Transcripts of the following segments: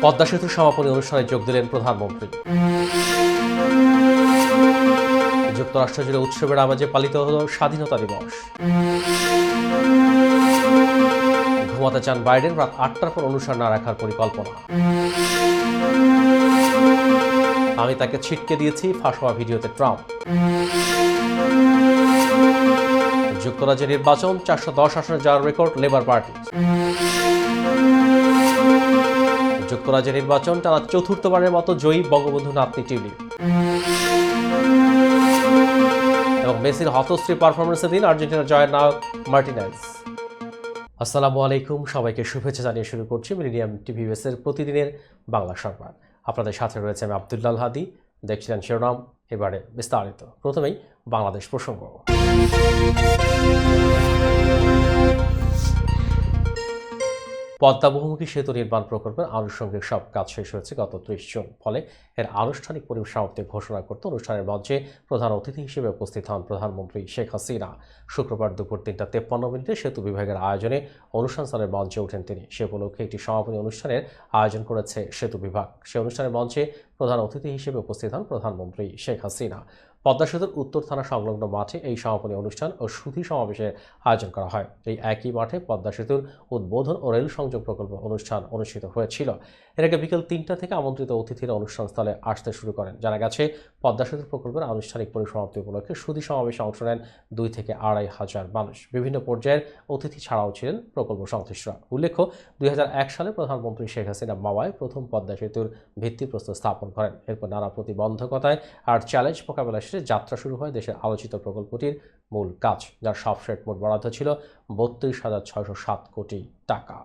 পদ্মা সেতু সমাপনী অনুষ্ঠানে যোগ দিলেন প্রধানমন্ত্রী। যুক্তরাষ্ট্র জুড়ে উৎসবের আমেজে পালিত হল স্বাধীনতা দিবস। ঘুমাতে চান বাইডেন, রাত ৮টার পর অনুষ্ঠান না রাখার পরিকল্পনা। আমি তাকে ছিটকে দিয়েছি, ফাঁস হওয়া ভিডিওতে ট্রাম্প। যুক্তরাজ্যে নির্বাচন, ৪১০ আসনে যাওয়ার রেকর্ড লেবার পার্টি। যুক্তরাজ্যে নির্বাচন, টানা চতুর্থবারের মতো জয়ী বঙ্গবন্ধু নাতনি টিউলিপ। এবং মেসির হতশ্রী পারফরমেন্সের দিন আর্জেন্টিনা জয়ের নায়ক মার্টিনেজ। আসসালামু আলাইকুম, সবাইকে শুভেচ্ছা জানিয়ে শুরু করছি মিলেনিয়াম টিভিএস এর প্রতিদিনের বাংলা সংবাদ। আপনাদের সাথে রয়েছে আমি আব্দুল্লাহ হাদি। দেখছিলেন শিরোনাম, এবারে বিস্তারিত। প্রথমেই বাংলাদেশ প্রসঙ্গ। পদ্মা বহুমুখী সেতু নির্মাণ প্রকল্পের আনুষঙ্গিক সব কাজ শেষ হয়েছে গত ৩০ জুন। ফলে এর আনুষ্ঠানিক পরিসমাপ্তি ঘোষণা করতে অনুষ্ঠানের মঞ্চে প্রধান অতিথি হিসেবে উপস্থিত হন প্রধানমন্ত্রী শেখ হাসিনা। শুক্রবার দুপুর ৩:৫৩ সেতু বিভাগের আয়োজনে অনুষ্ঠান স্থলের মঞ্চে ওঠেন তিনি। সে উপলক্ষে একটি সমাপনী অনুষ্ঠানের আয়োজন করেছে সেতু বিভাগ। সে অনুষ্ঠানের মঞ্চে প্রধান অতিথি হিসেবে উপস্থিত হন প্রধানমন্ত্রী শেখ হাসিনা। পদ্মা সেতুর উত্তর থানা সংলগ্ন মাঠে এই সমাপনী অনুষ্ঠান ও সুধী সমাবেশের আয়োজন করা হয়। এই একই মাঠে পদ্মা সেতুর উদ্বোধন ও রেল সংযোগ প্রকল্প অনুষ্ঠান অনুষ্ঠিত হয়েছিল। এর আগে বিকেল ৩টা থেকে আমন্ত্রিত অতিথিরা অনুষ্ঠানস্থলে আসতে শুরু করেন। জানা গেছে, পদ্মা সেতুর প্রকল্পের আনুষ্ঠানিক পরিসমাপ্তি উপলক্ষে সুধী সমাবেশে অংশ নেন ২ থেকে ২.৫ হাজার মানুষ। বিভিন্ন পর্যায়ের অতিথি ছাড়াও ছিলেন প্রকল্প সংশ্লিষ্টরা। উল্লেখ্য, ২০০১ সালে প্রধানমন্ত্রী শেখ হাসিনা মাওয়ায় প্রথম পদ্মা সেতুর ভিত্তিপ্রস্তর স্থাপন করেন। এরপর নানা প্রতিবন্ধকতায় আর চ্যালেঞ্জ মোকাবেলা শেষে যাত্রা শুরু হয় দেশের আলোচিত প্রকল্পটির মূল কাজ, যার সবশেষ মোট বরাদ্দ ছিল ৩২,৬০৭ কোটি টাকা।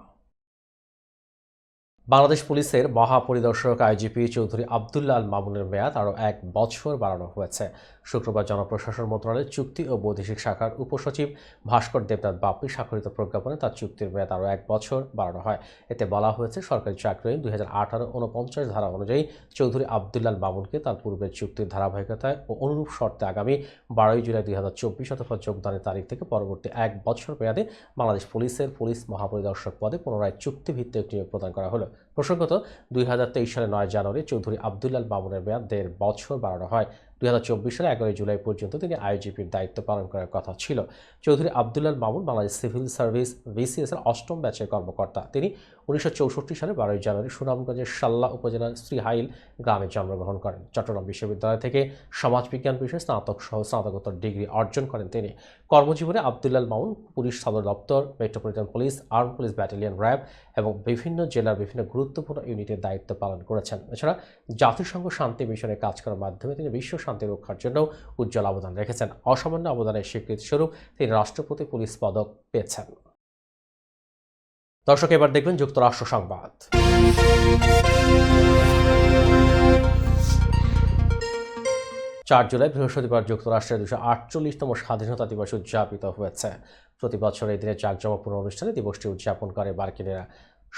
বাংলাদেশ পুলিশের মহাপরিদর্শক আইজিপি চৌধুরী আবদুল্লাহ আল মামুনের মেয়াদ আরও ১ বছর বাড়ানো হয়েছে। শুক্রবার জনপ্রশাসন মন্ত্রণালয়ের চুক্তি ও বৈদেশিক শাখার উপসচিব ভাস্কর দেবনাথ বাপ্পি স্বাক্ষরিত প্রজ্ঞাপনে তার চুক্তির মেয়াদ আরও ১ বছর বাড়ানো হয়। এতে বলা হয়েছে, সরকারি চাকরি আইন ২০১৮-৪৯ ধারা অনুযায়ী চৌধুরী আবদুল্লাহ আল মামুনকে তার পূর্বের চুক্তির ধারাবাহিকতায় ও অনুরূপ শর্তে আগামী ১২ জুলাই ২০২৪ অথবা যোগদানের তারিখ থেকে পরবর্তী ১ বছর মেয়াদে বাংলাদেশ পুলিশের পুলিশ মহাপরিদর্শক পদে পুনরায় চুক্তিভিত্তিক নিয়োগ প্রদান করা হলো। প্রসঙ্গত, ২০২৩ সালের ৯ জানুয়ারি চৌধুরী আবদুল্লাহ আল মামুনের মেয়াদ ১.৫ বছর বাড়ানো হয়। ২০২৪ সালে ১১ জুলাই পর্যন্ত তিনি আইজিপির দায়িত্ব পালন করার কথা ছিল। Chowdhury Abdullah Al Mamun Bangladesh civil service BCS এর ৮ম ব্যাচের কর্মকর্তা। তিনি ১৯৬৪ সালে ১২ জানুয়ারি সুনামগঞ্জের সাল্লা উপজেলার শ্রীহাইল গ্রামে জন্মগ্রহণ করেন। চট্টগ্রাম বিশ্ববিদ্যালয় থেকে সমাজবিজ্ঞান বিষয়ে স্নাতক সহ স্নাতকোত্তর ডিগ্রি অর্জন করেন তিনি। কর্মজীবনে আবদুল্লাহ আল মামুন পুলিশ সদর দপ্তর, metropolitan police, arm police battalion, RAB এবং বিভিন্ন জেলার বিভিন্ন গুরুত্বপূর্ণ ইউনিটের দায়িত্ব পালন করেছেন। এছাড়া জাতিসংঘ শান্তি মিশনে কাজ করার মাধ্যমে তিনি বিশ্ব শান্তি রক্ষার জন্য উজ্জ্বল অবদান রেখেছেন। অসামান্য অবদানের স্বীকৃতি স্বরূপ তিনি রাষ্ট্রপতি পুলিশ পদক পেয়েছেন। দর্শক, এবার দেখবেন যুক্তরাষ্ট্র সংবাদ। ৪ জুলাই বৃহস্পতিবার যুক্তরাষ্ট্রের ২৪৮তম স্বাধীনতা দিবস উদযাপিত হয়েছে। প্রতি বছর এই দিনে জাঁকজমকপূর্ণ অনুষ্ঠানে দিবসটি উদযাপন করে মার্কিনেরা।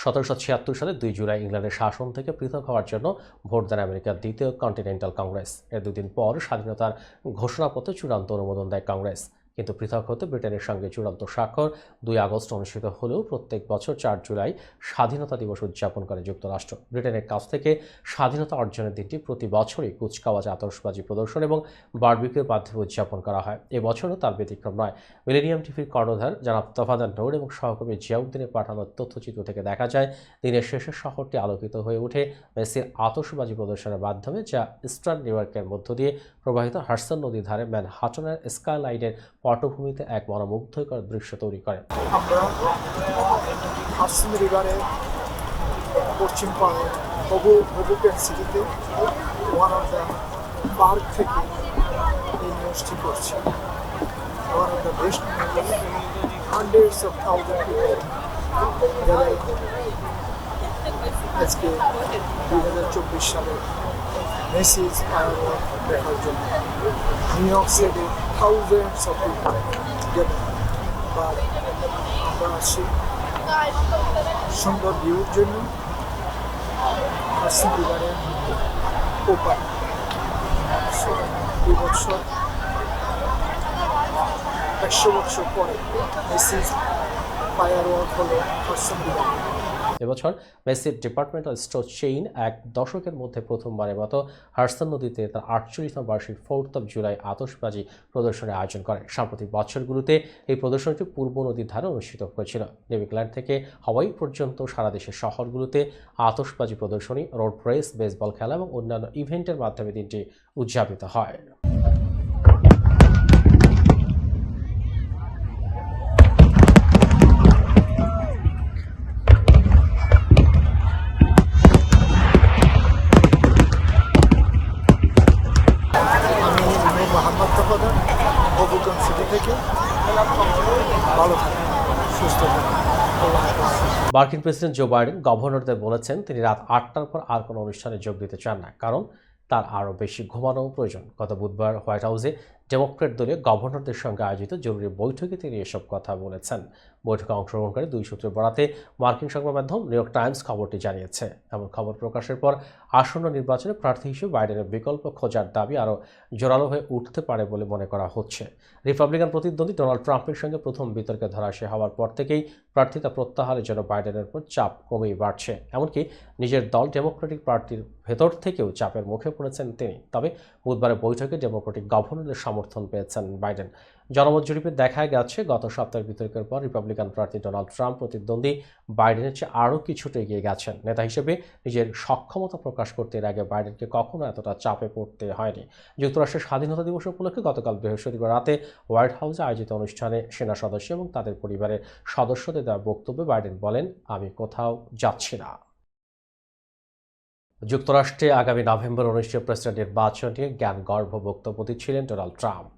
১৭৭৬ সালে ২ জুলাই ইংল্যান্ডের শাসন থেকে পৃথক হওয়ার জন্য ভোট দেন আমেরিকার দ্বিতীয় কন্টিনেন্টাল কংগ্রেস। এর ২ দিন পর স্বাধীনতার ঘোষণাপত্রে চূড়ান্ত অনুমোদন দেয় কংগ্রেস। কিন্তু পৃথক হতে ব্রিটেনের সঙ্গে চূড়ান্ত স্বাক্ষর ২ আগস্ট অনুষ্ঠিত হলেও প্রত্যেক বছর ৪ জুলাই স্বাধীনতা দিবস উদযাপন করে যুক্তরাষ্ট্র। ব্রিটেনের কাছ থেকে স্বাধীনতা অর্জনের দিনটি প্রতি বছরই কুচকাওয়াজ, আতশবাজি প্রদর্শন এবং বারবিকিউর মাধ্যমে উদযাপন করা হয়। এবছরও তার ব্যতিক্রম নয়। মিলেনিয়াম টিভির কর্ণধার জনাব তফাদার নূর এবং সহকর্মী জিয়াউদ্দিনের পাঠানো তথ্যচিত্র থেকে দেখা যায়, দিনের শেষে শহরটি আলোকিত হয়ে ওঠে মেসির আতশবাজি প্রদর্শনের মাধ্যমে, যা ইস্টার্ন নিউ ইয়র্কের মধ্য দিয়ে প্রবাহিত হাডসন নদীর ধারে ম্যানহাটনের স্কাইলাইনের পটভূমিতে এক মনোমুগ্ধকর দৃশ্য তৈরি করে। আমরা হাডসন রিভারের পশ্চিম পাড়ে হবুকেন সিটিতে ওয়ান অফ দ্য পার্ক থেকে এই নিউজটি করছি। One of the best hundreds of thousand people gathering আজকে ২০২৪ সালের মেসিজ ফায়ারওয়ার্ক দেখার জন্য। New York city thousands of people gathering. But আমরা আসছি সুন্দর ভিউর জন্য হাডসন রিভারের ওপার। ২ বছর ১০০ বছর পরে মেসিজ ফায়ারওয়ার্ক হলো হাডসন রিভার। এবছর মেসির ডিপার্টমেন্টাল স্টোর চেইন এক দশকের মধ্যে প্রথমবারের মতো হাডসন নদীতে তার 48তম বার্ষিক 4th of জুলাই আতশবাজি প্রদর্শনীর আয়োজন করে। সাম্প্রতিক বছরগুলোতে এই প্রদর্শনীটি পূর্ব নদীর ধারে অনুষ্ঠিত হয়েছিল। নিউজিল্যান্ড থেকে হাওয়াই পর্যন্ত সারা দেশের শহরগুলোতে আতশবাজি প্রদর্শনী, রোড রেস, বেসবল খেলা এবং অন্যান্য ইভেন্টের মাধ্যমে দিনটি উদযাপিত হয়। মোহাম্মদ তফাদার বগুতন সিটি থেকে। ভালো থাকেন, সুস্থ থাকেন। মার্কিন প্রেসিডেন্ট জো বাইডেন গভর্নরদের বলেছেন তিনি রাত 8টার পর আর কোনো অনুষ্ঠানে যোগ দিতে চান না, কারণ তার আরও বেশি ঘুমানো প্রয়োজন। গত বুধবার হোয়াইট হাউসে ডেমোক্র্যাট দলীয় গভর্নরদের সঙ্গে আয়োজিত জরুরি বৈঠকে তিনি এসব কথা বলেছেন। বৈঠকে অংশগ্রহণকারী দুই সূত্রের বরাতে মার্কিন সংবাদ মাধ্যম নিউ ইয়র্ক টাইমস খবরটি জানিয়েছে। এমন খবর প্রকাশের পর আসন্ন নির্বাচনে প্রার্থী হিসেবে বাইডেনের বিকল্প খোঁজার দাবি আরও জোরালো হয়ে উঠতে পারে বলে মনে করা হচ্ছে। রিপাবলিকান প্রতিদ্বন্দ্বী ডোনাল্ড ট্রাম্পের সঙ্গে প্রথম বিতর্কে ধরাশায়ী হওয়ার পর থেকেই প্রার্থিতা প্রত্যাহারের জন্য বাইডেনের উপর চাপ কমেই বাড়ছে। এমনকি নিজের দল ডেমোক্রেটিক পার্টির ভেতর থেকেও চাপের মুখে পড়েছেন তিনি। তবে বুধবারের বৈঠকে ডেমোক্রেটিক গভর্নরদের সমর্থন পেয়েছেন বাইডেন। জনমত জরিপে দেখা গেছে গত সপ্তাহের বিতর্কের পর রিপাবলিকান প্রার্থী ডোনাল্ড ট্রাম্প প্রতিদ্বন্দ্বী বাইডেনের চেয়ে আরও কিছুটা এগিয়ে গেছেন। নেতা হিসেবে নিজের সক্ষমতা প্রকাশ করতে এর আগে বাইডেনকে কখনো এতটা চাপে পড়তে হয়নি। যুক্তরাষ্ট্রের স্বাধীনতা দিবস উপলক্ষে গতকাল বৃহস্পতিবার রাতে হোয়াইট হাউসে আয়োজিত অনুষ্ঠানে সেনা সদস্য এবং তাদের পরিবারের সদস্যদের দেওয়া বক্তব্যে বাইডেন বলেন, আমি কোথাও যাচ্ছি না। যুক্তরাষ্ট্রে আগামী নভেম্বর অনুষ্ঠেয় প্রেসিডেন্ট নির্বাচন নিয়ে জ্ঞানগর্ভ বক্তব্য দিচ্ছিলেন ডোনাল্ড ট্রাম্প।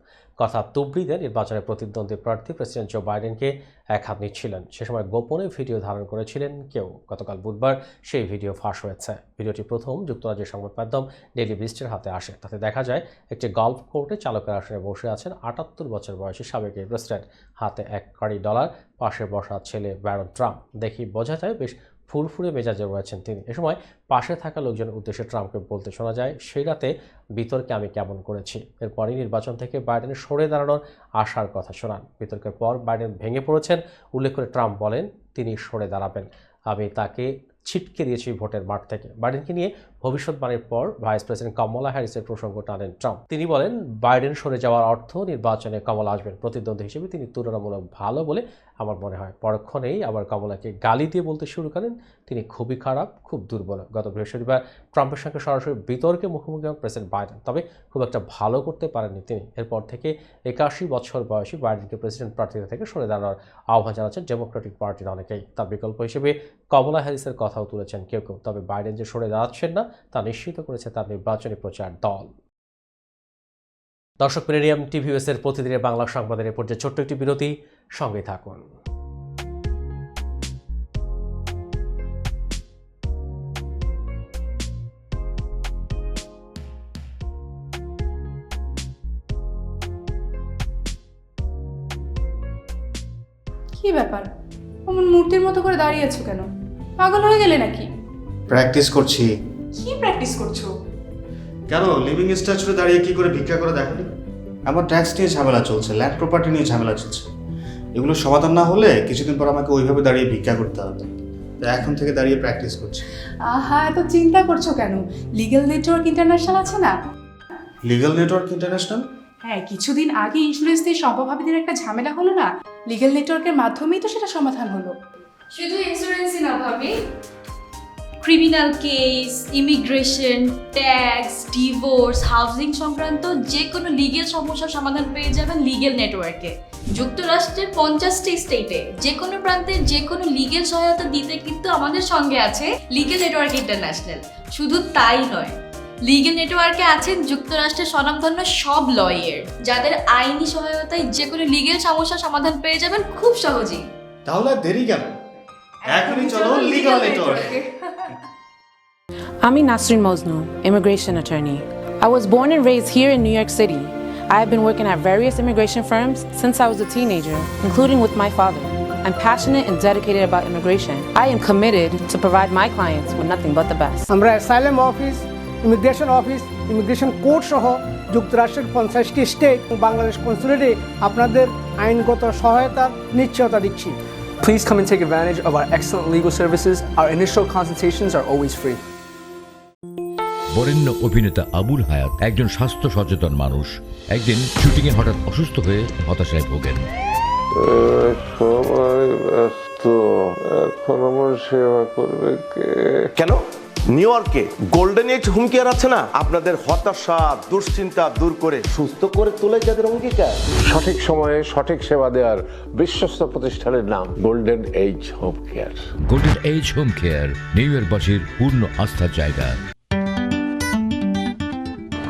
কথা তুবড়িতে নির্বাচনে প্রতিদ্বন্দ্বী প্রার্থী প্রেসিডেন্ট জো বাইডেনকে এক হাত নিচ্ছিলেন। সে সময় গোপনে ভিডিও ধারণ করেছিলেন কেউ। গতকাল বুধবার সেই ভিডিও ফাঁস হয়েছে। ভিডিওটি প্রথম যুক্তরাজ্যের সংবাদ মাধ্যম ডেইলি বিস্টের হাতে আসে। তাতে দেখা যায় একটি গল্ফ কোর্টে চালকের আসনে বসে আছেন 78 বছর বয়সী সাবেক এই প্রেসিডেন্ট। হাতে $1 কোটি, পাশে বসা ছেলে ব্যারন ট্রাম্প। দেখি বোঝা যায় বেশ ফুরফুরে মেজাজে রয়েছেন তিনি। এ সময় পাশে থাকা লোকজনের উদ্দেশ্যে ট্রাম্পকে বলতে শোনা যায়, সেই রাতে বিতর্কে আমি কেমন করেছি। এরপরই নির্বাচন থেকে বাইডেনের সরে দাঁড়ানোর আশার কথা শোনান। বিতর্কের পর বাইডেন ভেঙে পড়েছেন। উল্লেখ করে ট্রাম্প বলেন তিনি সরে দাঁড়াবেন। আমি তাকে ছিটকে দিয়েছি ভোটের মাঠ থেকে। বাইডেনকে নিয়ে ভবিষ্যৎবাণীর পর ভাইস প্রেসিডেন্ট কমলা হ্যারিসের প্রসঙ্গ টানেন ট্রাম্প। তিনি বলেন, বাইডেন সরে যাওয়ার অর্থ নির্বাচনে কমলা আসবেন। প্রতিদ্বন্দ্বী হিসেবে তিনি তুলনামূলক ভালো বলে আমার মনে হয়। পরক্ষণেই আবার কমলাকে গালি দিয়ে বলতে শুরু করেন তিনি খুবই খারাপ, খুব দুর্বল। গত বৃহস্পতিবার ট্রাম্পের সঙ্গে সরাসরি বিতর্কে মুখোমুখি হন প্রেসিডেন্ট বাইডেন, তবে খুব একটা ভালো করতে পারেননি তিনি। এরপর থেকে 81 বছর বয়সী বাইডেনকে প্রেসিডেন্ট প্রার্থীতা থেকে সরে দাঁড়ানোর আহ্বান জানাচ্ছেন ডেমোক্রেটিক পার্টির অনেকেই। তার বিকল্প হিসেবে কমলা হ্যারিসের কথাও তুলেছেন কেউ কেউ। তবে বাইডেন যে সরে দাঁড়াচ্ছেন না তা নিশ্চিত করেছে তার নির্বাচনী প্রচার দল। দর্শক, মিলেনিয়াম টিভিএস এর প্রতিদিনের বাংলা সংবাদের এ পর্যায়ে ছোট্ট একটি বিরতি, সঙ্গে থাকুন। কি ব্যাপার, অমন মূর্তির মতো করে দাঁড়িয়ে আছো কেন? পাগল হয়ে গেলে নাকি? প্র্যাকটিস করছি। কি প্র্যাকটিস করছো? কেন লিভিং স্ট্যাচুতে দাঁড়িয়ে কি করে ভিক্ষা করে দেখনি? আমার ট্যাক্স নিয়ে ঝামেলা চলছে, ল্যান্ড প্রপার্টি নিয়ে ঝামেলা চলছে। এগুলো সমাধান না হলে কিছুদিন পর আমাকে ওইভাবে দাঁড়িয়ে ভিক্ষা করতে হবে। তো এখন থেকে দাঁড়িয়ে প্র্যাকটিস করছি। আহা, এত চিন্তা করছো কেন? লিগ্যাল নেটওয়ার্ক ইন্টারন্যাশনাল আছে না? Legal network international? হ্যাঁ, কিছুদিন আগে ইন্স্যুরেন্স দিয়ে সম্পভাবিদের একটা ঝামেলা হলো না? লিগ্যাল নেটওয়ার্কের মাধ্যমেই তো সেটা সমাধান হলো। শুধু ইন্স্যুরেন্সই না ভাবি, criminal case, immigration, tax, divorce, housing সংক্রান্ত যে কোনো লিগেল সমস্যার সমাধান পেয়ে যাবেন লিগেল নেটওয়ার্কে। যুক্তরাষ্ট্রের 50টি স্টেটে যে কোনো প্রান্তে যে কোনো লিগেল সহায়তা দিতে কিন্তু আমাদের সঙ্গে আছে লিগেল নেটওয়ার্ক ইন্টারন্যাশনাল। শুধু তাই নয়, লিগেল নেটওয়ার্কে আছেন যুক্তরাষ্ট্রের স্বনামধন্য সব লয়ার, যাদের আইনি সহায়তায় যে কোনো লিগেল সমস্যার সমাধান পেয়ে যাবেন খুব সহজেই। তাহলে দেরি কেন? এখনই চলো লিগ্যাল নেটওয়ার্কে। I'm Nasrin Mosnu, immigration attorney. I was born and raised here in New York City. I have been working at various immigration firms since I was a teenager, including with my father. I'm passionate and dedicated about immigration. I am committed to provide my clients with nothing but the best. আমরা asylum office, immigration court সহ যুক্তরাষ্ট্রের 50টি state ও বাংলাদেশ কনসুলেটে আপনাদের আইনগত সহায়তার নিশ্চয়তা দিচ্ছি। Please come and take advantage of our excellent legal services. Our initial consultations are always free. বরেণ্য অভিনেতা আবুল হায়াত একজন স্বাস্থ্য সচেতন মানুষ। একদিন শুটিংয়ে হঠাৎ অসুস্থ হয়ে হতাশায় ভোগেন। সবাই ব্যস্ত, এখন আমার সেবা করবে কে? কেন নিউ ইয়র্কে গোল্ডেন এজ হোম কেয়ার আছে না, আপনাদের হতাশা দুশ্চিন্তা দূর করে সুস্থ করে তোলে যাদের অঙ্গীকার। সঠিক সময়ে সঠিক সেবা দেওয়ার বিশ্বস্ত প্রতিষ্ঠানের নাম golden age home care. Golden age home care নিউ ইয়র্কবাসীর পূর্ণ আস্থার জায়গা।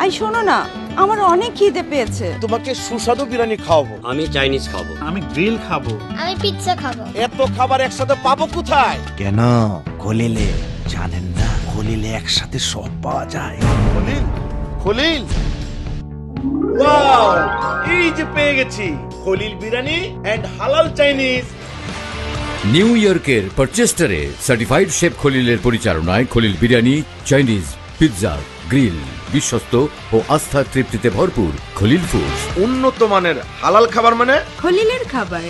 আই শোনো না, আমার অনেক খিদে পেয়েছে। তোমাকে সুস্বাদু বিরিয়ানি খাওয়াবো। আমি চাইনিজ খাবো। আমি গ্রিল খাবো। আমি পিৎজা খাবো। এত খাবার একসাথে পাবো কোথায়? কেন খলিলে জানেন না, খলিলে একসাথে সব পাওয়া যায়। খলিল খলিল ওয়াও, এই যে পেয়ে গেছি খলিল বিরিয়ানি এন্ড হালাল চাইনিজ। নিউ ইয়র্কের পারচেস্টারে সার্টিফাইড শেফ খলিলের পরিচালনায় Khalil biryani, Chinese, pizza, grill, বিশ্বস্ত ও আস্থার তৃপ্তিতে ভরপুর খলিল ফুডস। উন্নত মানের হালাল খাবার মানে খলিলের খাবার।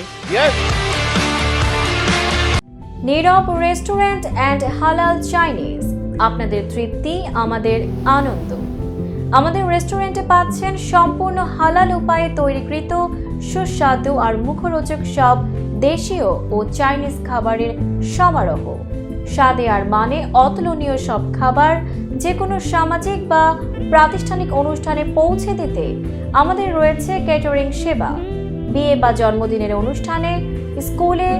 নীরব রেস্টুরেন্ট অ্যান্ড হালাল চাইনিজ, আপনাদের তৃপ্তি আমাদের আনন্দ। আমাদের রেস্টুরেন্টে পাচ্ছেন সম্পূর্ণ হালাল উপায়ে তৈরিকৃত সুস্বাদু আর মুখরোচক সব দেশীয় ও চাইনিজ খাবারের সমারোহ। স্বাদে আর মানে অতুলনীয় সব খাবার যে কোনো সামাজিক বা প্রাতিষ্ঠানিক অনুষ্ঠানে পৌঁছে দিতে আমাদের রয়েছে ক্যাটারিং সেবা। বিয়ে বা জন্মদিনের অনুষ্ঠানে, স্কুলে,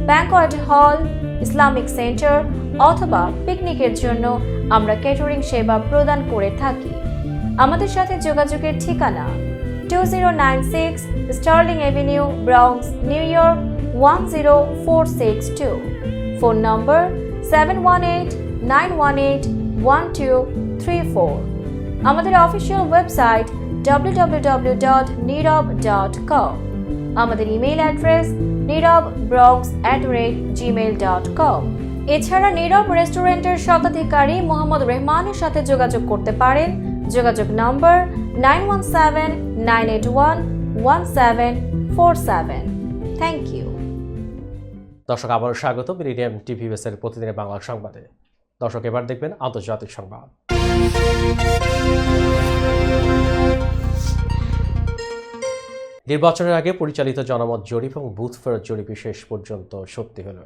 ব্যাংকোয়েট হল, ইসলামিক সেন্টার অথবা পিকনিকের জন্য আমরা ক্যাটারিং সেবা প্রদান করে থাকি। আমাদের সাথে যোগাযোগের ঠিকানা 2096 Sterling avenue, Bronx, New York 10462। Phone number 718-918-1234। আমাদের অফিসিয়াল ওয়েবসাইট www.nirob.com। আমাদের ইমেইল অ্যাড্রেস nirobbronx@gmail.com। এছাড়া নীরব রেস্টুরেন্টের স্বত্বাধিকারী মোহাম্মদ রহমানের সাথে যোগাযোগ করতে পারেন। যোগাযোগ নম্বর 9179811747। Thank you. দর্শক আবারও স্বাগত মিরিডিয়াম টিভি বেসের প্রতিদিনের বাংলা সংবাদে। দর্শক এবার দেখবেন আন্তর্জাতিক সংবাদ। নির্বাচনের আগে পরিচালিত জনমত জরিপ এবং বুথ ফেরত জরিপে শেষ পর্যন্ত সত্যি হল।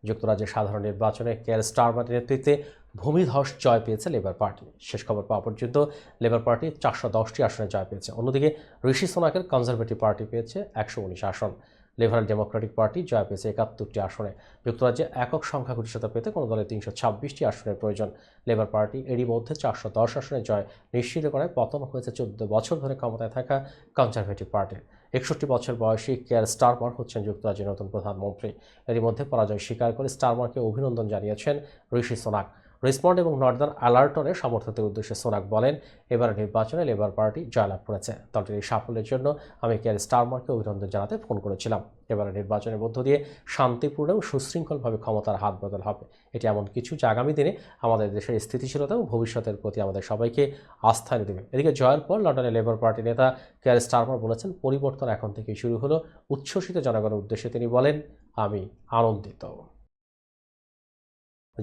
যুক্তরাজ্যের সাধারণ নির্বাচনে কেয়ার স্টারমারের নেতৃত্বে ভূমিধস জয় পেয়েছে লেবার পার্টি। শেষ খবর পাওয়া পর্যন্ত লেবার পার্টি 410টি আসনে জয় পেয়েছে। অন্যদিকে ঋষি সোনাকের কনজারভেটিভ পার্টি পেয়েছে 119 আসন। লিবারেল ডেমোক্রেটিক পার্টি জয় পেয়েছে 71টি আসনে। যুক্তরাজ্যে একক সংখ্যাগরিষ্ঠতা পেতে কোনো দলের 326টি আসনের প্রয়োজন। লেবার পার্টি এরই মধ্যে 410 আসনে জয় নিশ্চিত করায় পতন হয়েছে 14 বছর ধরে ক্ষমতায় থাকা কনজারভেটিভ পার্টির। 61 বছর বয়সী কেয়ার স্টারমার হচ্ছেন যুক্তরাজ্যের নতুন প্রধানমন্ত্রী। এরই মধ্যে পরাজয় স্বীকার করে স্টারমারকে অভিনন্দন জানিয়েছেন ঋষি সোনাক। রিসমন্ড এবং নর্দার্ন অ্যালার্টনের সমর্থকদের উদ্দেশ্যে সোনাক বলেন, এবার নির্বাচনে লেবার পার্টি জয়লাভ করেছে। দলটির এই সাফল্যের জন্য আমি কেয়ার স্টারমারকে অভিনন্দন জানাতে ফোন করেছিলাম। এবারে নির্বাচনের মধ্য দিয়ে শান্তিপূর্ণ এবং সুশৃঙ্খলভাবে ক্ষমতার হাত বদল হবে। এটি এমন কিছু যা আগামী দিনে আমাদের দেশের স্থিতিশীলতা এবং ভবিষ্যতের প্রতি আমাদের সবাইকে আস্থা এনে দেবে। এদিকে জয়ের পর লন্ডনে লেবার পার্টি নেতা কেয়ার স্টারমার বলেছেন, পরিবর্তন এখন থেকেই শুরু হলো। উচ্ছ্বসিত জনগণের উদ্দেশ্যে তিনি বলেন, আমি আনন্দিত।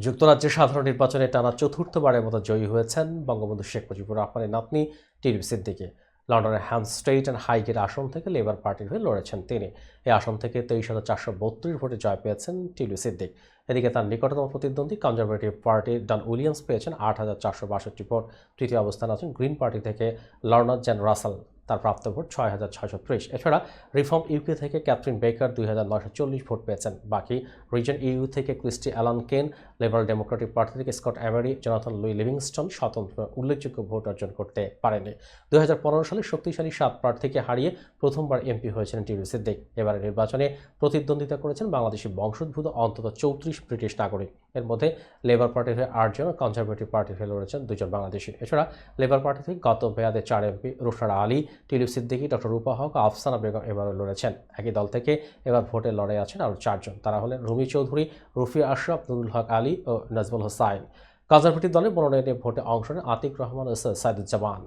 যুক্তরাজ্যের সাধারণ নির্বাচনে টানা চতুর্থবারের মতো জয়ী হয়েছেন বঙ্গবন্ধু শেখ মুজিবুর রহমানের নাতনি টিউলিপ সিদ্দিকী। লন্ডনের হ্যামস্টেড অ্যান্ড হাইগেট আসন থেকে লেবার পার্টির হয়ে লড়েছেন তিনি। এই আসন থেকে 23,432 ভোটে জয় পেয়েছেন টিউলিপ সিদ্দিক। এদিকে তার নিকটতম প্রতিদ্বন্দ্বী কনজারভেটিভ পার্টির ডন উইলিয়ামস পেয়েছেন 8,462 ভোট। তৃতীয় অবস্থানে আছেন গ্রিন পার্টি থেকে লর্নার জ্যান রাসেল, তার প্রাপ্ত ভোট 6,630। এছাড়া রিফর্ম ইউকে থেকে ক্যাথরিন বেকার 2,940 ভোট পেয়েছেন। বাকি রিজন ইউ থেকে ক্রিস্টি অ্যালান কেন, লিবারেল ডেমোক্রেটিক পার্টি থেকে স্কট এমারি, জনাথন লুই লিভিংস্টন স্বতন্ত্র উল্লেখযোগ্য ভোট অর্জন করতে পারেনি। 2015 সালে শক্তিশালী 7 প্রার্থীকে হারিয়ে প্রথমবার এমপি হয়েছিলেন টিউলিপ সিদ্দিক। এবারে নির্বাচনে প্রতিদ্বন্দ্বিতা করেছেন বাংলাদেশি বংশোদ্ভূত অন্তত 34 ব্রিটিশ নাগরিক। এর মধ্যে লেবার পার্টির হয়ে 8 জন ও কনজারভেটিভ পার্টির হয়ে লড়েছেন 2 জন বাংলাদেশি। এছাড়া লেবার পার্টি থেকে গত মেয়াদে 4 এমপি রুশারা আলী, টিউলিপ সিদ্দিকী, ডক্টর রূপা হক ও আফসানা বেগম এবারও লড়েছেন। একই দল থেকে এবার ভোটের লড়াই আছেন আরও 4 জন। তারা হলেন রুমি চৌধুরী, রুফিয়া আশরাফ, নুরুল হক আলী ও নাজমুল হোসাইন। কনজারভেটিভ দলের মনোনয়নে ভোটে অংশ নেন আতিক রহমান ও সাইদুজ্জামান।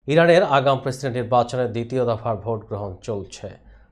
ইরানের আগাম প্রেসিডেন্ট নির্বাচনের দ্বিতীয় দফার ভোট গ্রহণ চলছে।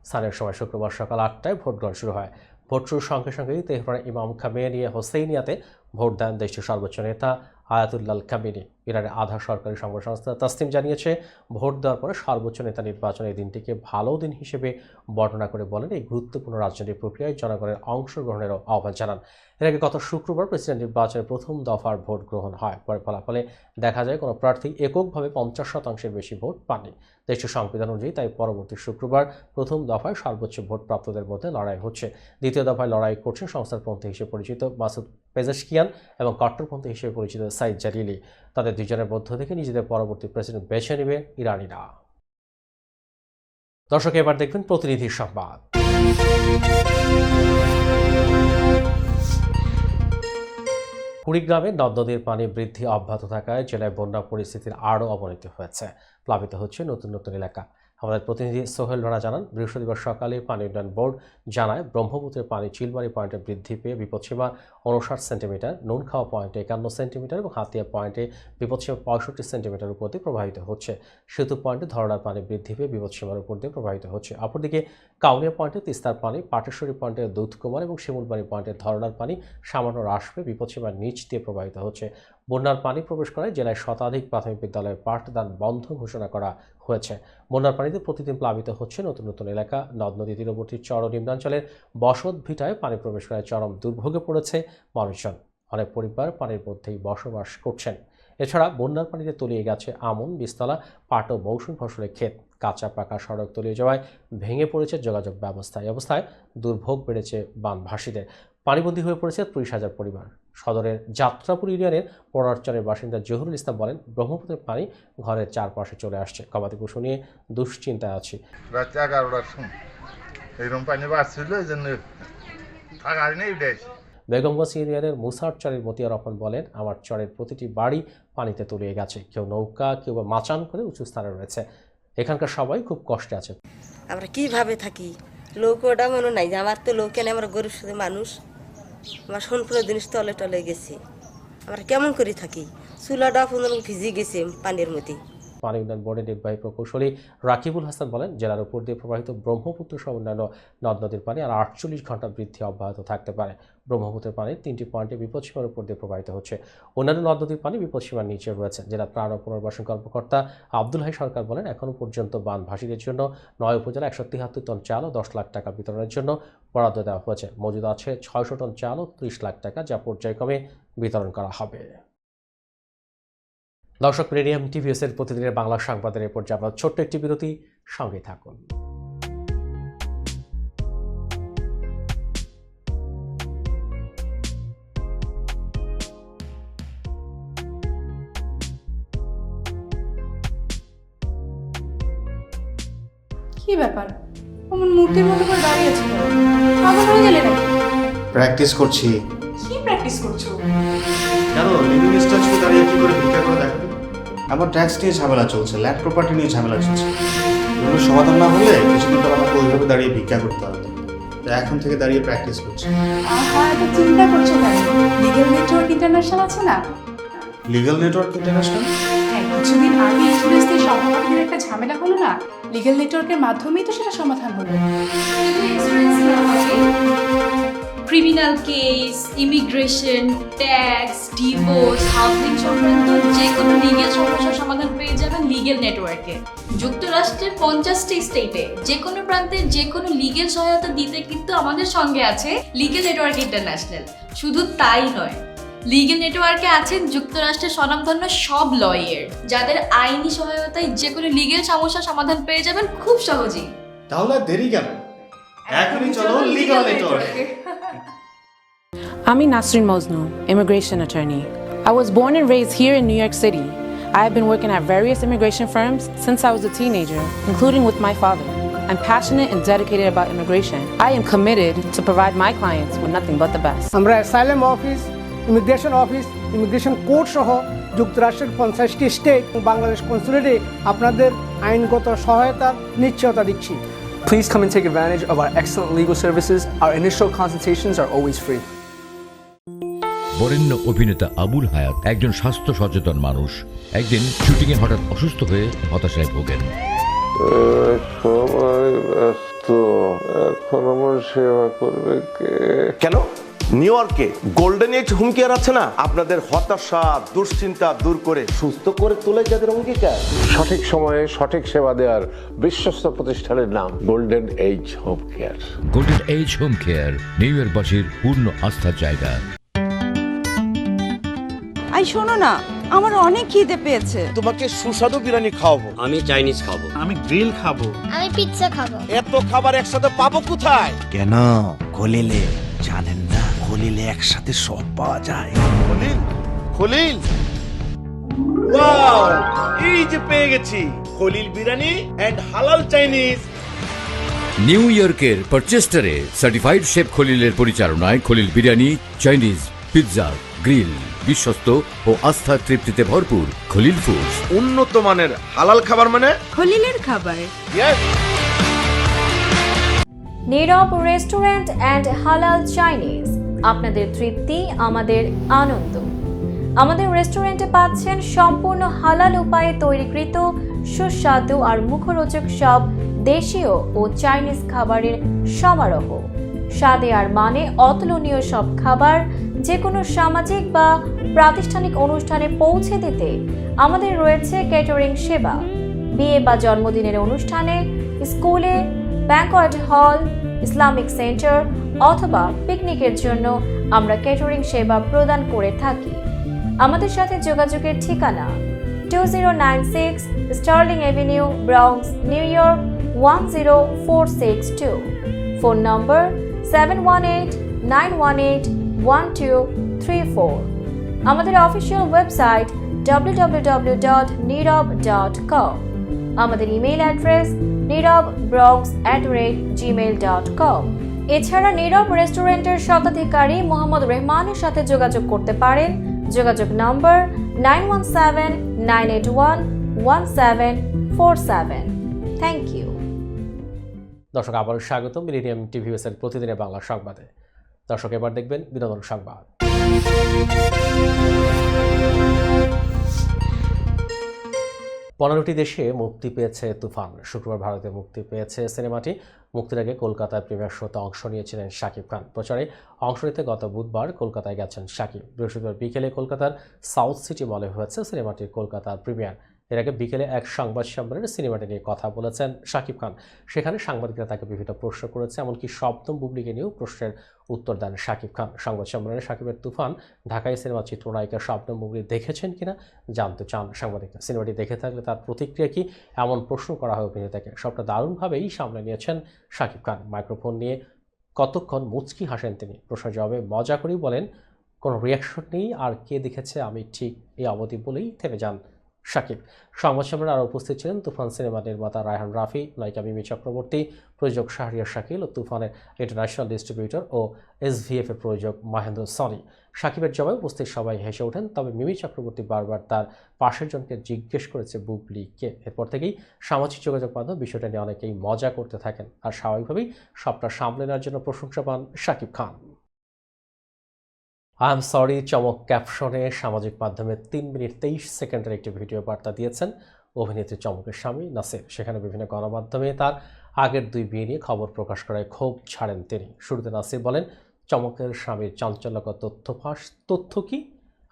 স্থানীয় সময় শুক্রবার সকাল 8টায় ভোট গ্রহণ শুরু হয়। ভোট শুরুর সঙ্গে সঙ্গেই তেহরানের ইমাম খামেনি হোসেইনিয়াতে ভোট দেন দেশটির সর্বোচ্চ নেতা আয়াতুল্লাহ খামেনি। ইরানের আধা সরকারি সংবাদ সংস্থা তাসনিম জানিয়েছে, ভোট দেওয়ার পরে সর্বোচ্চ নেতা নির্বাচন এই দিনটিকে ভালো দিন হিসেবে বর্ণনা করে বলেন এই গুরুত্বপূর্ণ রাজনৈতিক প্রক্রিয়ায় জনগণের অংশগ্রহণেরও আহ্বান জানান। এর আগে গত শুক্রবার প্রেসিডেন্ট নির্বাচনের প্রথম দফার ভোট গ্রহণ হয়। পরে ফলাফলে দেখা যায় কোনো প্রার্থী এককভাবে 50%-এর বেশি ভোট পাননি। দেশটির সংবিধান অনুযায়ী তাই পরবর্তী শুক্রবার প্রথম দফায় সর্বোচ্চ ভোট প্রাপ্তদের মধ্যে লড়াই হচ্ছে। দ্বিতীয় দফায় লড়াই করছেন সংস্থারপন্থী হিসেবে পরিচিত মাসুদ পেজেশকিয়ান এবং কট্টরপন্থী হিসেবে পরিচিত সাইদ জালিলি। তাদের দুজনের মধ্য থেকে নিজেদের পরবর্তী প্রেসিডেন্ট বেছে নেবে ইরানিরা। দর্শক, এবার দেখবেন প্রতিনিধির সংবাদ। কুড়িগ্রামে নদ নদীর পানি বৃদ্ধি অব্যাহত থাকায় জেলায় বন্যা পরিস্থিতির আরও অবনতি হয়েছে। প্লাবিত হচ্ছে নতুন নতুন এলাকা। আমাদের প্রতিনিধি সোহেল রানা জানান, বৃহস্পতিবার সকালে পানি উন্নয়ন বোর্ড জানায় ব্রহ্মপুত্রের পানি চিলমারি পয়েন্টে বৃদ্ধি পেয়ে বিপদসীমা 59 সেন্টিমিটার, নুনখাওয়া পয়েন্টে 51 সেন্টিমিটার এবং হাতিয়া পয়েন্টে বিপদসীমা 65 সেন্টিমিটার উপর দিয়ে প্রবাহিত হচ্ছে। সেতু পয়েন্টে ধরনার পানি বৃদ্ধি পেয়ে বিপদসীমার উপর দিয়ে প্রবাহিত হচ্ছে। অপরদিকে কাউনিয়া পয়েন্টে তিস্তার পানি, পাটেশ্বরী পয়েন্টে দুধকুমার এবং শিমুলবাড়ি পয়েন্টে ধরনার পানি সামান্য হ্রাস পেয়ে বিপদসীমার নিচ দিয়ে প্রবাহিত হচ্ছে। বন্যার পানি প্রবেশ করায় জেলায় শতাধিক প্রাথমিক বিদ্যালয়ের পাঠদান বন্ধ ঘোষণা করা হয়েছে। বন্যার পানিতে প্রতিদিন প্লাবিত হচ্ছে নতুন নতুন এলাকা। নদ নদী তীরবর্তী চর নিম্নাঞ্চলের বসত ভিটায় পানি প্রবেশ করায় চরম দুর্ভোগে পড়েছে মানুষজন। অনেক পরিবার পানির মধ্যেই বসবাস করছেন। এছাড়া বন্যার পানিতে তলিয়ে গেছে আমন, বীজতলা, পাট ও মৌসুমী ফসলের ক্ষেত। কাঁচা পাকা সড়ক তলিয়ে যাওয়ায় ভেঙে পড়েছে যোগাযোগ ব্যবস্থা। এই অবস্থায় দুর্ভোগ বেড়েছে বানভাসীদের। পানিবন্দী হয়ে পড়েছে 30,000 পরিবার। সদরের যাত্রাপুর ইউনিয়নের পড়ারচরের বাসিন্দা জহুরুল ইসলাম বলেন, ব্রহ্মপুত্রের পানি ঘরের চারপাশে চলে আসছে। গবাদি পশু নিয়ে দুশ্চিন্তায় আছি। রাত 11টার সময় এইরকম পানি বাড়ছিল, এই জন্য থাকার নেই উঠেছে। বেগমগঞ্জ ইউনিয়নের মুসার চরের মতিয়া রহমান বলেন, আমার চরের প্রতিটি বাড়ি পানিতে তলিয়ে গেছে। কেউ নৌকা, কেউ বা মাচান করে উঁচু স্থানে রয়েছে। এখানকার সবাই খুব কষ্টে আছে। আমরা কিভাবে থাকি, লোকটা মনে নাই যে আমার তো লোক কেন, আমরা গরিব সাথে মানুষ, আমার সম্পূর্ণ জিনিস তলে টলে গেছে। আমরা কেমন করে থাকি, চুলাটা পুনর ভিজে গেছে পানির মধ্যে। পানি উন্নয়ন বোর্ডের নির্বাহী প্রকৌশলী রাকিবুল হাসান বলেন, জেলার উপর দিয়ে প্রবাহিত ব্রহ্মপুত্র সহ অন্যান্য নদ নদীর পানি আর 48 ঘন্টা বৃদ্ধি অব্যাহত থাকতে পারে। ব্রহ্মপুত্রের পানি 3টি পয়েন্টে বিপদসীমার উপর দিয়ে প্রবাহিত হচ্ছে। অন্যান্য নদ নদীর পানি বিপদসীমার নিচে রয়েছে। জেলা ত্রাণ ও পুনর্বাসন কর্মকর্তা আব্দুল হাই সরকার বলেন, এখনও পর্যন্ত বানভাসীদের জন্য 9 উপজেলা 173 টন চাল ও 10 লাখ টাকা বিতরণের জন্য বরাদ্দ দেওয়া হয়েছে। মজুদ আছে 600 টন চাল ও 30 লাখ টাকা, যা পর্যায়ক্রমে বিতরণ করা হবে। দর্শক, মিলেনিয়াম টিভিএসের প্রতিদিনের বাংলা সংবাদের এরপর যাবো ছোট্ট একটি বিরতি, সঙ্গে থাকুন। কি ব্যাপার, অমন মূর্তির মতো করে দাঁড়িয়ে আছে, পাগল হয়ে গেলে নাকি? প্র্যাকটিস করছি। কি প্র্যাকটিস করছো? কেন লিভিং স্ট্যাচু দাঁড়িয়ে কি করে ভিক্ষা করে দেখাবে? আমার ট্যাক্স নিয়ে ঝামেলা চলছে, ল্যান্ড প্রপার্টি নিয়ে ঝামেলা চলছে। এগুলো সমাধান না হলে কিছুদিন পর আমাকে ওইভাবে দাঁড়িয়ে ভিক্ষা করতে হবে। এখন থেকে দাঁড়িয়ে প্র্যাকটিস করছি। এত চিন্তা করছো কেন? লিগ্যাল নেটওয়ার্ক ইন্টারন্যাশনাল আছে না? Legal network international? হ্যাঁ, কিছুদিন আগে ইন্স্যুরেন্স দিয়ে সম্পর্কের একটা ঝামেলা হলো না, লিগ্যাল নেটওয়ার্কের মাধ্যমেই তো সেটা সমাধান হলো। Criminal case, immigration, tax, divorce, housing সংক্রান্ত যে কোনো লিগেল সমস্যার সমাধান পেয়ে যাবেন লিগেল নেটওয়ার্কে। যুক্তরাষ্ট্রের 50টি স্টেটে যে কোনো প্রান্তে যে কোনো লিগেল সহায়তা দিতে কিন্তু আমাদের সঙ্গে আছে লিগেল নেটওয়ার্ক ইন্টারন্যাশনাল। শুধু তাই নয়, লিগেল নেটওয়ার্কে আছেন যুক্তরাষ্ট্রের স্বনামধন্য সব লয়ার, যাদের আইনি সহায়তায় যে কোনো লিগেল সমস্যার সমাধান পেয়ে যাবেন খুব সহজেই। তাহলে দেরি কেন? এখনই চলো লিগ্যাল নেটওয়ার্কে। I'm Nasrin Mosnu, immigration attorney. I was born and raised here in New York City. I have been working at various immigration firms since I was a teenager, including with my father. I'm passionate and dedicated about immigration. I am committed to provide my clients with nothing but the best. আমরা asylum office, immigration court সহ যুক্তরাষ্ট্রের 50টি state এবং বাংলাদেশ কনসুলেটে আপনাদের আইনগত সহায়তার নিশ্চয়তা দিচ্ছি। Please come and take advantage of our excellent legal services. Our initial consultations are always free. বরেণ্য অভিনেতা আবুল হায়াত একজন স্বাস্থ্য সচেতন মানুষ। একদিন শুটিংয়ে হঠাৎ অসুস্থ হয়ে হতাশায় ভোগেন। তো এখন আমার সেবা করবে কে? কেন নিউ ইয়র্কে গোল্ডেন এজ হোম কেয়ার আছে না, আপনাদের হতাশা দুশ্চিন্তা দূর করে সুস্থ করে তোলে যাদের অঙ্গীকার। সঠিক সময়ে সঠিক সেবা দেওয়ার বিশ্বস্ত প্রতিষ্ঠানের নাম golden age home care. Golden age home care নিউ ইয়র্কবাসীর পূর্ণ আস্থার জায়গা। আই শোনো না, আমার অনেক খিদে পেয়েছে। তোমাকে সুস্বাদু বিরিয়ানি খাওয়াবো। আমি চাইনিজ খাবো। আমি গ্রিল খাবো। আমি পিৎজা খাবো। এত খাবার একসাথে পাবো কোথায়? কেন খলিলে জানেন না, খলিলে একসাথে সব পাওয়া যায়। খলিল খলিল ওয়াও, এই যে পেয়ে গেছি খলিল বিরিয়ানি এন্ড হালাল চাইনিজ। নিউ ইয়র্কের পারচেস্টারে সার্টিফাইড শেফ খলিলের পরিচালনায় Khalil biryani, Chinese, pizza, grill, বিশ্বস্ত ও আস্থার তৃপ্তিতে ভরপুর খলিল ফুডস। উন্নত মানের হালাল খাবার মানে খলিলের খাবার। ইয়েস। নীরব রেস্টুরেন্ট অ্যান্ড হালাল চাইনিজ, আপনাদের তৃপ্তি আমাদের আনন্দ। আমাদের রেস্টুরেন্টে পাচ্ছেন সম্পূর্ণ হালাল উপায়ে তৈরিকৃত সুস্বাদু আর মুখরোচক সব দেশীয় ও চাইনিজ খাবারের সমারোহ। স্বাদে আর মানে অতুলনীয় সব খাবার যে কোনো সামাজিক বা প্রাতিষ্ঠানিক অনুষ্ঠানে পৌঁছে দিতে আমাদের রয়েছে ক্যাটারিং সেবা। বিয়ে বা জন্মদিনের অনুষ্ঠানে, স্কুলে, ব্যাংকোয়েট হল, ইসলামিক সেন্টার অথবা পিকনিকের জন্য আমরা ক্যাটারিং সেবা প্রদান করে থাকি। আমাদের সাথে যোগাযোগের ঠিকানা 2096 Sterling avenue, Bronx, New York 10462। Phone number 718-918-1234। আমাদের অফিসিয়াল ওয়েবসাইট www.nirob.com। আমাদের ইমেইল অ্যাড্রেস nirobbronx@gmail.com। এছাড়া নীরব রেস্টুরেন্টের স্বত্বাধিকারী মোহাম্মদ রহমানের সাথে যোগাযোগ করতে পারেন। যোগাযোগ নম্বর 9179811747। Thank you. দর্শক আবারও স্বাগত মিলেনিয়াম টিভিএসের প্রতিদিনের বাংলা সংবাদে। দর্শক এবার দেখবেন বিনোদন সংবাদ। 15টি দেশে মুক্তি পেয়েছে তুফান। শুক্রবার ভারতে মুক্তি পেয়েছে সিনেমাটি। মুক্তির আগে কলকাতায় প্রিমিয়ার শোতে অংশ নিয়েছিলেন শাকিব খান। প্রচারে অংশ নিতে গত বুধবার কলকাতায় গেছেন শাকিব। বৃহস্পতিবার বিকেলে কলকাতার সাউথ সিটি মলে হয়েছে সিনেমাটির কলকাতার প্রিমিয়ার। এর আগে বিকেলে এক সংবাদ সম্মেলনে সিনেমাটি নিয়ে কথা বলেছেন শাকিব খান। সেখানে সাংবাদিকরা তাকে বিভিন্ন প্রশ্ন করেছে, এমনকি সপ্তম বুবলিকে নিয়েও প্রশ্নের উত্তর দেন শাকিব খান। সংবাদ সম্মেলনে শাকিবের তুফান ঢাকায় সিনেমা চিত্রনায়িকা সপ্তম বুবলি দেখেছেন কিনা জানতে চান সাংবাদিকরা। সিনেমাটি দেখে থাকলে তার প্রতিক্রিয়া কি, এমন প্রশ্ন করা হয় অভিনেতাকে। সবটা দারুণভাবেই সামলে নিয়েছেন শাকিব খান। মাইক্রোফোন নিয়ে কতক্ষণ মুচকি হাসেন তিনি। প্রশ্নের জবাবে মজা করেই বলেন, কোনো রিয়াকশন নেই, আর কে দেখেছে আমি ঠিক এই অবধি বলেই থেমে যান শাকিব। সংবাদ সম্মেলনে আরও উপস্থিত ছিলেন তুফান সিনেমার নির্মাতা রায়হান রাফি, নায়িকা মিমি চক্রবর্তী, প্রযোজক শাহরিয়ার শাকিল ও তুফানের ইন্টারন্যাশনাল ডিস্ট্রিবিউটর ও SVF এর প্রযোজক মহেন্দ্র সনি। শাকিবের জবাবে উপস্থিত সবাই হেসে ওঠেন। তবে মিমি চক্রবর্তী বারবার তার পাশের জনকে জিজ্ঞেস করেছে বুবলিকে। এরপর থেকেই সামাজিক যোগাযোগ মাধ্যম বিষয়টা নিয়ে অনেকেই মজা করতে থাকেন। আর স্বাভাবিকভাবেই সবটা সামলে নেওয়ার জন্য প্রশংসা পান Shakib Khan. I am sorry চমক ক্যাপশনে সামাজিক মাধ্যমে 3 মিনিট 23 সেকেন্ডের একটি ভিডিও বার্তা দিয়েছেন অভিনেত্রী চমকের স্বামী নাসির। সেখানে বিভিন্ন গণমাধ্যমে তার আগের 2 বিয়ে নিয়ে খবর প্রকাশ করায় ক্ষোভ ছাড়েন তিনি। শুরুতে নাসির বলেন, চমকের স্বামীর চাঞ্চল্যকর তথ্য ফাঁস। তথ্য কি?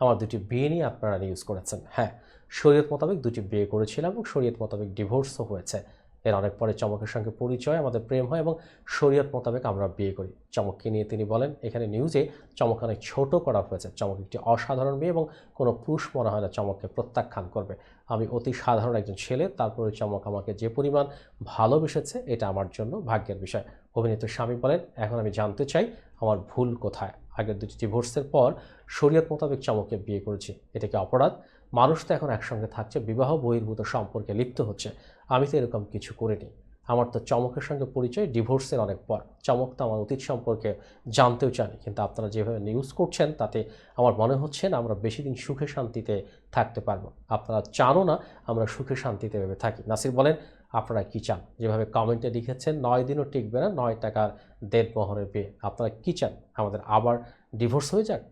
আমার 2টি বিয়ে নিয়ে আপনারা নিউজ করেছেন। হ্যাঁ, শরীয়ত মোতাবেক 2টি বিয়ে করেছিলাম এবং শরীয়ত মোতাবেক ডিভোর্সও হয়েছে। এর অনেক পরে চমকের সঙ্গে পরিচয়, আমাদের প্রেম হয় এবং শরীয়ত মোতাবেক আমরা বিয়ে করি। চমককে নিয়ে তিনি বলেন, এখানে নিউজে চমক অনেক ছোট করা হয়েছে। চমক একটি অসাধারণ মেয়ে এবং কোনো পুরুষ মনে হয় না চমককে প্রত্যাখ্যান করবে। আমি অতি সাধারণ একজন ছেলে, তারপরে চমক আমাকে যে পরিমাণ ভালোবেসেছে এটা আমার জন্য ভাগ্যের বিষয়। অভিনেত্রীর স্বামী বলেন, এখন আমি জানতে চাই আমার ভুল কোথায়। আগের 2টি ডিভোর্সের পর শরীয়ত মোতাবেক চমককে বিয়ে করেছি। এটা কি অপরাধ? মানুষ তো এখন একসঙ্গে থাকছে, বিবাহ বহির্ভূত সম্পর্কে লিপ্ত হচ্ছে। আমি তো এরকম কিছু করিনি। আমার তো চমকের সঙ্গে পরিচয় ডিভোর্সের অনেক পর। চমক তো আমার অতীত সম্পর্কে জানতেও চানি, কিন্তু আপনারা যেভাবে নিউজ করছেন তাতে আমার মনে হচ্ছে না আমরা বেশি দিন সুখে শান্তিতে থাকতে পারবো। আপনারা চানও না আমরা সুখে শান্তিতে ভেবে থাকি। নাসির বলেন, আপনারা কি চান? যেভাবে কমেন্টে লিখেছেন 9 দিনও টিকবে না 9 টাকার দেড়মোহরের বিয়ে। আপনারা কি চান? আমাদের আবার ডিভোর্স হয়ে যাক?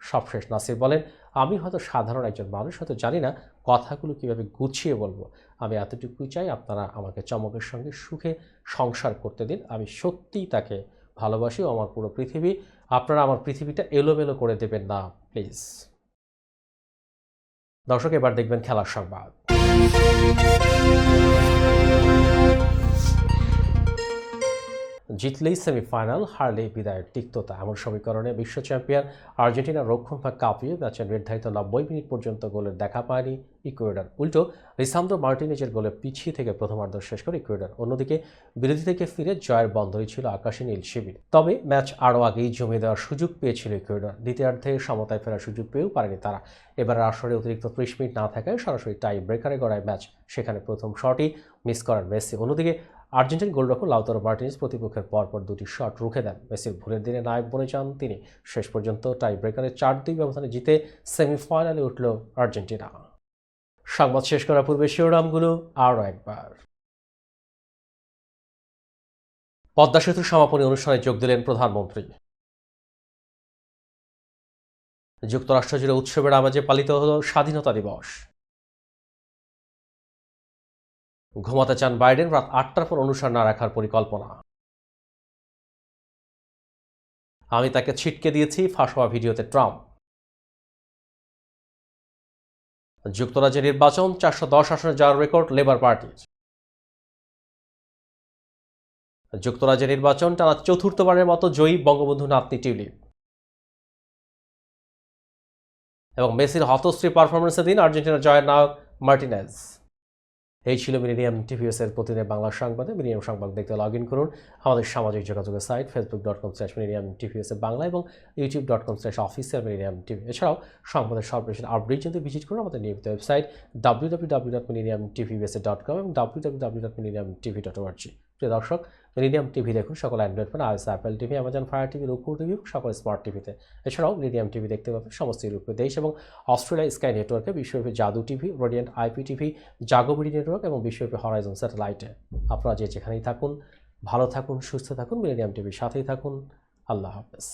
সব শেষ। নাসির বলেন, আমি হয়তো সাধারণ একজন মানুষ, হয়তো জানি না কথাগুলো কীভাবে গুছিয়ে বলবো, আমি এতটুকুই চাই আপনারা আমাকে চমকের সঙ্গে সুখে সংসার করতে দিন। আমি সত্যিই তাকে ভালোবাসি, আমার পুরো পৃথিবী। আপনারা আমার পৃথিবীটা এলোমেলো করে দেবেন না প্লিজ। দর্শক, এবার দেখবেন খেলার সংবাদ। জিতলেই সেমিফাইনাল, হারলেই বিদায়ের তিক্ততা, এমন সমীকরণে বিশ্ব চ্যাম্পিয়ন আর্জেন্টিনার রক্ষণভাগ কাঁপিয়ে ম্যাচের নির্ধারিত 90 মিনিট পর্যন্ত গোলের দেখা পায়নি ইকুয়েডর। উল্টো লিসান্দ্রো মার্টিনেজের গোলে পিছিয়ে থেকে প্রথমার্ধ শেষ করে ইকুয়েডর। অন্যদিকে বিরতি থেকে ফিরে জয়ের বন্ধই ছিল আকাশে নীল শিবির। তবে ম্যাচ আরও আগেই জমিয়ে দেওয়ার সুযোগ পেয়েছিল ইকুয়েডর। দ্বিতীয়ার্ধে সমতায় ফেরার সুযোগ পেয়েও পারেনি তারা। এবার আসরে অতিরিক্ত 30 মিনিট না থাকায় সরাসরি টাই ব্রেকারে গড়ায় ম্যাচ। সেখানে প্রথম শটই মিস করেন মেসি। অন্যদিকে আর্জেন্টিন গোলরক্ষক লাউতারো মার্টিনেজ প্রতিপক্ষের পরপর দুটি শট রুখে দেন। মেসির ভুলের দিনে নায়ক বনে যান তিনি। শেষ পর্যন্ত টাই ব্রেকারে 4-2 ব্যবধানে জিতে সেমিফাইনালে উঠল আর্জেন্টিনা। সংবাদ শেষ করার পূর্বে শিরোনামগুলো আরও একবার। পদ্মা সেতুর সমাপনী অনুষ্ঠানে যোগ দিলেন প্রধানমন্ত্রী। যুক্তরাষ্ট্র জুড়ে উৎসবের আমেজে পালিত হল স্বাধীনতা দিবস। ঘুমাতে চান বাইডেন, রাত 8টার পর অনুষ্ঠান না রাখার পরিকল্পনা। আমি তাকে ছিটকে দিয়েছি, ফাঁস হওয়া ভিডিওতে ট্রাম্প। যুক্তরাজ্যে নির্বাচন, 410 আসনে যাওয়ার রেকর্ড লেবার পার্টির। যুক্তরাজ্যে নির্বাচন, টানা চতুর্থবারের মতো জয়ী বঙ্গবন্ধু নাতনি টিউলিপ। এবং মেসির হতশ্রী পারফরমেন্সের দিন আর্জেন্টিনার জয়ের নায়ক মার্টিনেজ। এই ছিল মিলেনিয়াম টিভিএস এর প্রতিদিনের বাংলা সংবাদে। মিলেনিয়াম সংবাদ দেখতে লগ ইন করুন আমাদের সামাজিক যোগাযোগের সাইট facebook.com/millenniumtvs বাংলা এবং youtube.com/officialmillenniumtv। এছাড়াও সংবাদের সর্বশেষ আপডেট জানতে ভিজিট করুন আমাদের নিয়মিত ওয়েবসাইট www.millenniumtvs.com এবং www.millenniumtv.org। প্রিয় দর্শক, মিলেনিয়াম টিভি দেখুন সকল Android phone, is, Apple TV, Amazon fire TV, রুকু টিভি, সকল স্মার্ট টিভিতে। এছাড়াও মিলেনিয়াম টিভি দেখতে পাবেন সমস্ত ইউরোপীয় দেশ এবং অস্ট্রেলিয়া স্কাই নেটওয়ার্কে, বিশ্বব্যাপী জাদু TV, radiant IP TV, JagoBD network এবং বিশ্বব্যাপী হরাইজন স্যাটেলাইটে। আপনারা যেখানেই থাকুন ভালো থাকুন, সুস্থ থাকুন, মিলেনিয়াম টিভির সাথেই থাকুন। আল্লাহ হাফেজ।